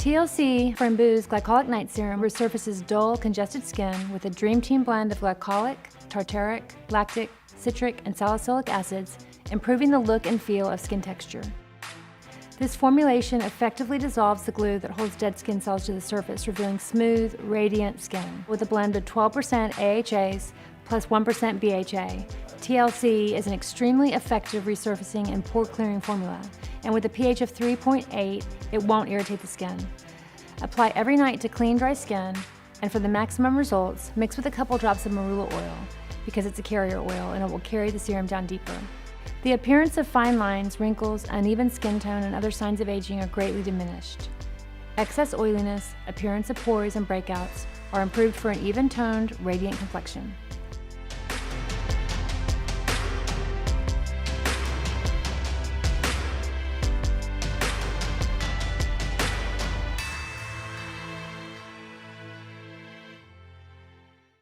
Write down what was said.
T.L.C. Framboos Glycolic Night Serum resurfaces dull, congested skin with a dream team blend of glycolic, tartaric, lactic, citric, and salicylic acids, improving the look and feel of skin texture. This formulation effectively dissolves the glue that holds dead skin cells to the surface, revealing smooth, radiant skin. With a blend of 12% AHAs plus 1% BHA, T.L.C. is an extremely effective resurfacing and pore clearing formula, and with a pH of 3.8, it won't irritate the skin. Apply every night to clean, dry skin, and for the maximum results, mix with a couple drops of marula oil, because it's a carrier oil and it will carry the serum down deeper. The appearance of fine lines, wrinkles, uneven skin tone, and other signs of aging are greatly diminished. Excess oiliness, appearance of pores and breakouts are improved for an even-toned, radiant complexion.